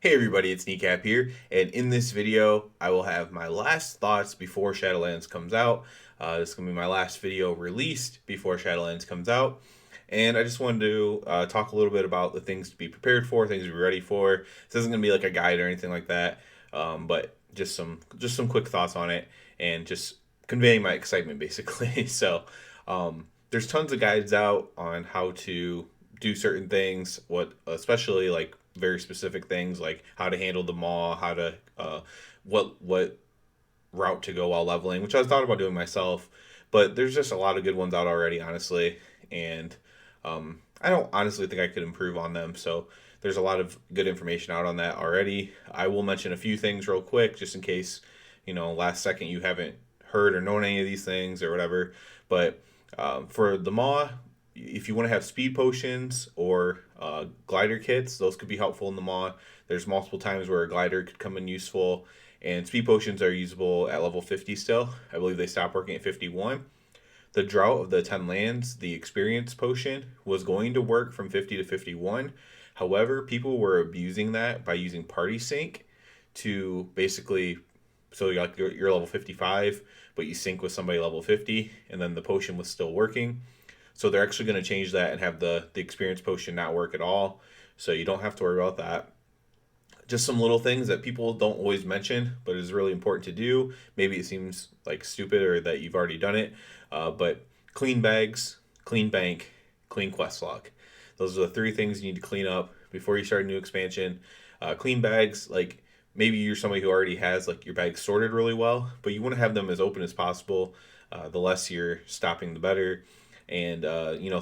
Hey everybody, it's Kneecap here, and in this video, I will have my last thoughts before Shadowlands comes out. This is going to be my last video released before Shadowlands comes out, and I just wanted to talk a little bit about the things to be prepared for, things to be ready for. This isn't going to be like a guide or anything like that, but just some quick thoughts on it, and just conveying my excitement basically. There's tons of guides out on how to do certain things, what especially like very specific things like how to handle the maw, how to what route to go while leveling, which I thought about doing myself. But there's just a lot of good ones out already, honestly, and I don't honestly think I could improve on them. So there's a lot of good information out on that already. I will mention a few things real quick, just in case last second you haven't heard or known any of these things or whatever. But for the maw, if you want to have speed potions or glider kits, those could be helpful in the maw. There's multiple times where a glider could come in useful, and speed potions are usable at level 50 still. I believe they stop working at 51. The Drought of the 10 Lands, the experience potion, was going to work from 50 to 51. However, people were abusing that by using party sync to basically, so you're level 55, but you sync with somebody level 50, and then the potion was still working. So they're actually going to change that and have the experience potion not work at all. So you don't have to worry about that. Just some little things that people don't always mention, but is really important to do. Maybe it seems like stupid or that you've already done it, but clean bags, clean bank, clean quest log. Those are the three things you need to clean up before you start a new expansion. Clean bags, like maybe you're somebody who already has like your bags sorted really well, but you want to have them as open as possible. The less you're stopping, the better. And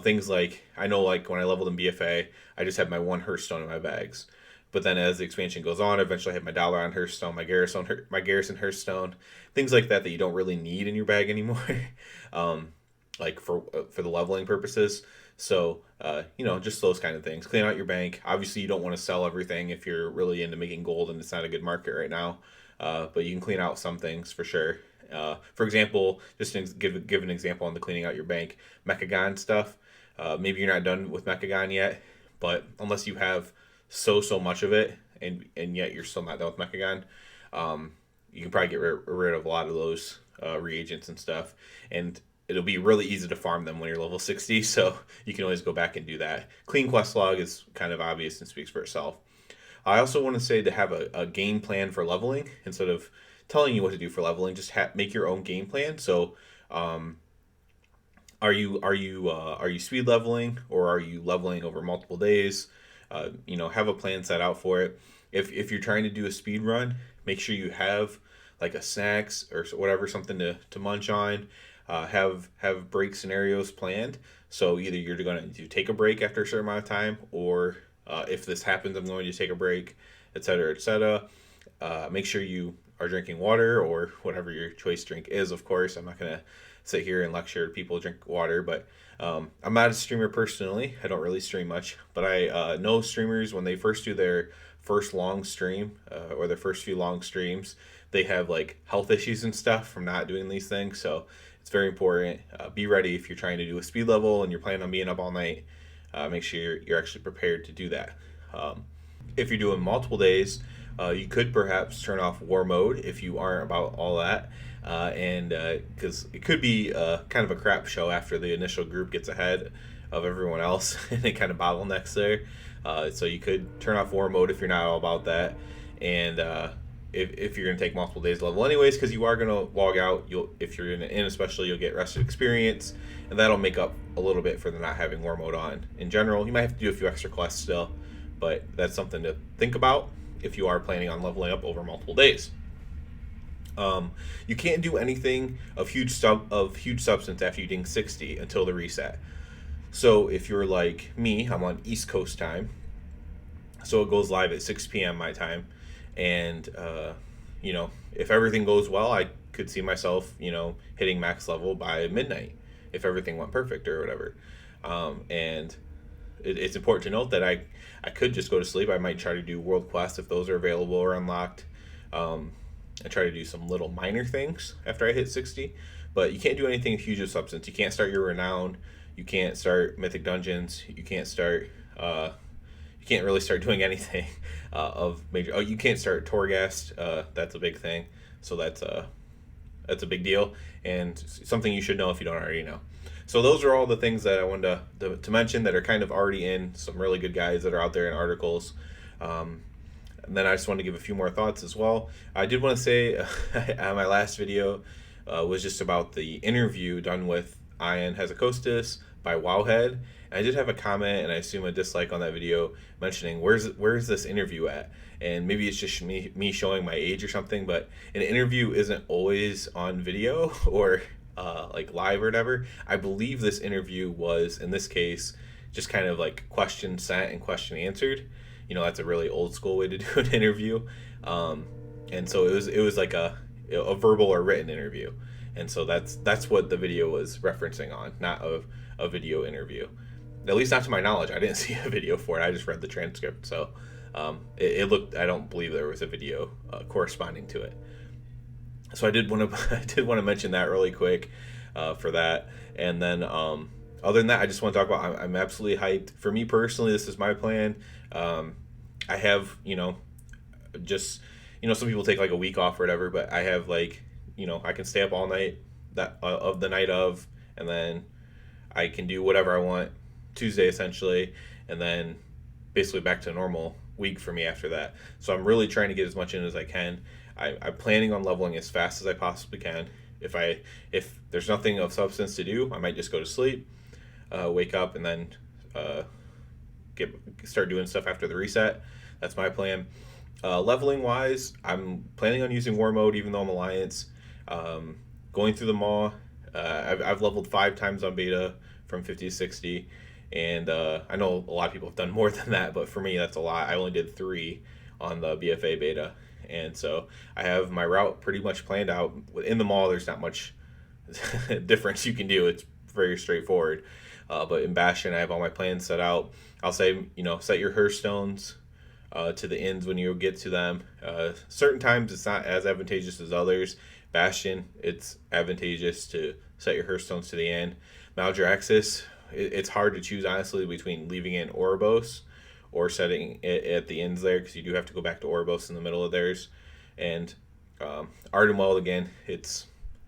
things like, I know like when I leveled in BFA, I just had my one Hearthstone in my bags. But then as the expansion goes on, eventually I have my dollar on Hearthstone, my Garrison Hearthstone, things like that that you don't really need in your bag anymore, like for the leveling purposes. So just those kind of things. Clean out your bank. Obviously, you don't want to sell everything if you're really into making gold and it's not a good market right now. But you can clean out some things for sure. For example, just to give an example on the cleaning out your bank, Mechagon stuff. Maybe you're not done with Mechagon yet, but unless you have so much of it, and yet you're still not done with Mechagon, you can probably get rid of a lot of those reagents and stuff, and it'll be really easy to farm them when you're level 60. So you can always go back and do that. Clean quest log is kind of obvious and speaks for itself. I also want to say to have a game plan for leveling instead of telling you what to do for leveling. Just make your own game plan. So, are you speed leveling or are you leveling over multiple days? Have a plan set out for it. If you're trying to do a speed run, make sure you have like a snacks or whatever, something to munch on. Have break scenarios planned. So either you're going to take a break after a certain amount of time, or if this happens, I'm going to take a break, etc., etc. Make sure you are drinking water or whatever your choice drink is. Of course, I'm not gonna sit here and lecture people drink water, but I'm not a streamer personally. I don't really stream much, but I know streamers when they first do their first long stream or their first few long streams, they have like health issues and stuff from not doing these things. So it's very important. Be ready if you're trying to do a speed level and you're planning on being up all night. Make sure you're actually prepared to do that. If you're doing multiple days, you could perhaps turn off war mode if you aren't about all that, and because it could be kind of a crap show after the initial group gets ahead of everyone else and it kind of bottlenecks there. So you could turn off war mode if you're not all about that, and if you're going to take multiple days level anyways, because you are going to log out. If you're in an inn especially, you'll get rested experience, and that'll make up a little bit for the not having war mode on. In general, you might have to do a few extra quests still, but that's something to think about if you are planning on leveling up over multiple days. You can't do anything of huge substance after you ding 60 until the reset. So if you're like me, I'm on East Coast time, so it goes live at 6 p.m. my time, and if everything goes well, I could see myself hitting max level by midnight if everything went perfect or whatever. And it's important to note that I could just go to sleep. I might try to do world quests if those are available or unlocked. I try to do some little minor things after I hit 60, but you can't do anything huge of substance. You can't start your renown. You can't start mythic dungeons. You can't can't really start doing anything of major. Oh, you can't start Torghast. That's a big thing. So that's a big deal and something you should know if you don't already know. So those are all the things that I wanted to mention that are kind of already in some really good guides that are out there in articles. And then I just want to give a few more thoughts as well. I did want to say my last video was just about the interview done with Ian Hazakostas by Wowhead. And I did have a comment and I assume a dislike on that video mentioning where's this interview at? And maybe it's just me showing my age or something, but an interview isn't always on video or like live or whatever. I believe this interview was, in this case, just kind of like question sent and question answered. You know, that's a really old school way to do an interview. And so it was like a verbal or written interview. And so that's what the video was referencing on, not a video interview. At least not to my knowledge. I didn't see a video for it. I just read the transcript. So it looked, I don't believe there was a video corresponding to it. So I did want to mention that really quick for that. And then other than that, I just want to talk about I'm absolutely hyped. For me personally, this is my plan. I have, just, some people take like a week off or whatever, but I have like, I can stay up all night of the night of, and then I can do whatever I want Tuesday essentially, and then basically back to a normal week for me after that. So I'm really trying to get as much in as I can. I'm planning on leveling as fast as I possibly can. If there's nothing of substance to do, I might just go to sleep, wake up, and then start doing stuff after the reset. That's my plan. Leveling wise, I'm planning on using War Mode even though I'm Alliance. Going through the Maw, I've leveled 5 times on beta from 50 to 60, and I know a lot of people have done more than that, but for me that's a lot. I only did 3 on the BFA beta, and so I have my route pretty much planned out. In the Maw, there's not much difference you can do. It's very straightforward. But in Bastion, I have all my plans set out. I'll say, set your Hearthstones to the ends when you get to them. Certain times it's not as advantageous as others. Bastion, it's advantageous to set your Hearthstones to the end. Maldraxxus, it's hard to choose, honestly, between leaving in Ouroboros or setting it at the ends there, because you do have to go back to Ouroboros in the middle of theirs. And Ardenweld, again, it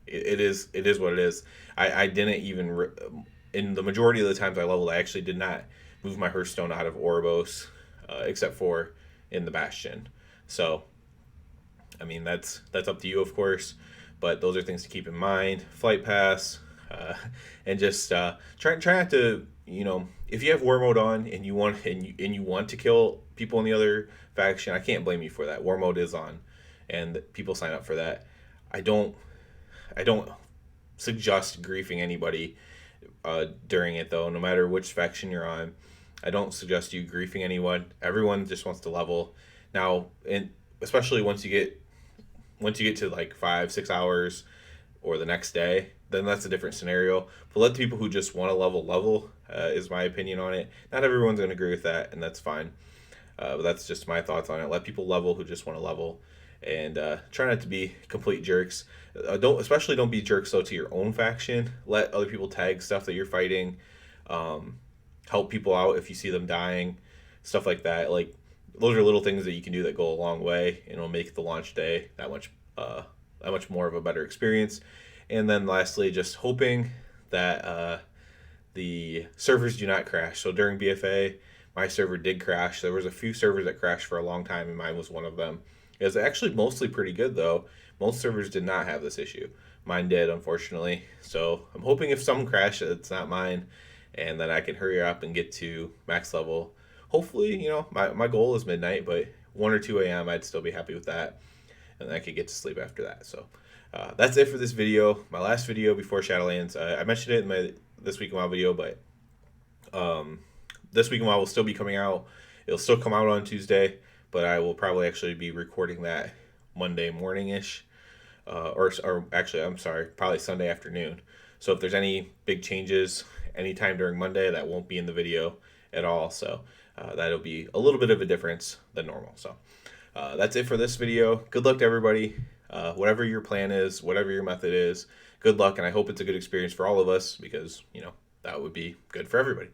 is what it is. I didn't even... in the majority of the times I leveled, I actually did not move my Hearthstone out of Ouroboros, except for in the Bastion. So, I mean, that's up to you, of course, but those are things to keep in mind. Flight Pass, and just try not to, if you have War Mode on and you want to kill people in the other faction, I can't blame you for that. War Mode is on, and people sign up for that. I don't suggest griefing anybody during it, though. No matter which faction you're on, I don't suggest you griefing anyone. Everyone just wants to level now, and especially once you get to like 5-6 hours or the next day, then that's a different scenario. But let the people who just want to level is my opinion on it. Not everyone's going to agree with that, and that's fine. But that's just my thoughts on it. Let people level who just want to level, and try not to be complete jerks. Don't be jerks though to your own faction. Let other people tag stuff that you're fighting. Help people out if you see them dying, stuff like that. Like, those are little things that you can do that go a long way, and it'll make the launch day that much more of a better experience. And then lastly, just hoping that the servers do not crash. So during BFA, my server did crash. There was a few servers that crashed for a long time, and mine was one of them. It was actually mostly pretty good, though. Most servers did not have this issue. Mine did, unfortunately. So I'm hoping if some crash, it's not mine, and that I can hurry up and get to max level. Hopefully, my goal is midnight, but 1 or 2 a.m. I'd still be happy with that, and I could get to sleep after that. So that's it for this video. My last video before Shadowlands. I mentioned it in my This Week in WoW video, but This Week in WoW will still be coming out. It'll still come out on Tuesday, but I will probably actually be recording that Monday morning-ish. Or actually, I'm sorry, probably Sunday afternoon. So if there's any big changes anytime during Monday, that won't be in the video at all. So that'll be a little bit of a difference than normal. So that's it for this video. Good luck to everybody. Whatever your plan is, whatever your method is, good luck. And I hope it's a good experience for all of us, because, that would be good for everybody.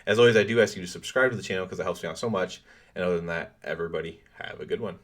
As always, I do ask you to subscribe to the channel because it helps me out so much. And other than that, everybody have a good one.